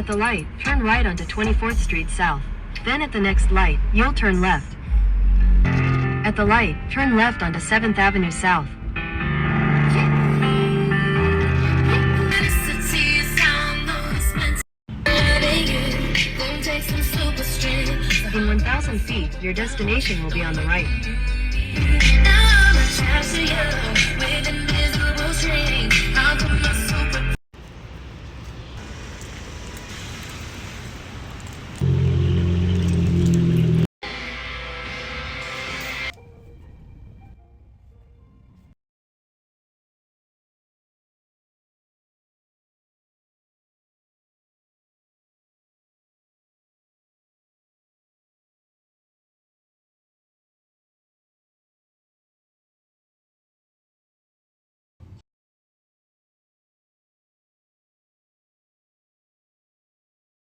At the light, turn right onto 24th Street South. Then at the next light, you'll turn left. At the light, turn left onto 7th Avenue South. In 1,000 feet, your destination will be on the right.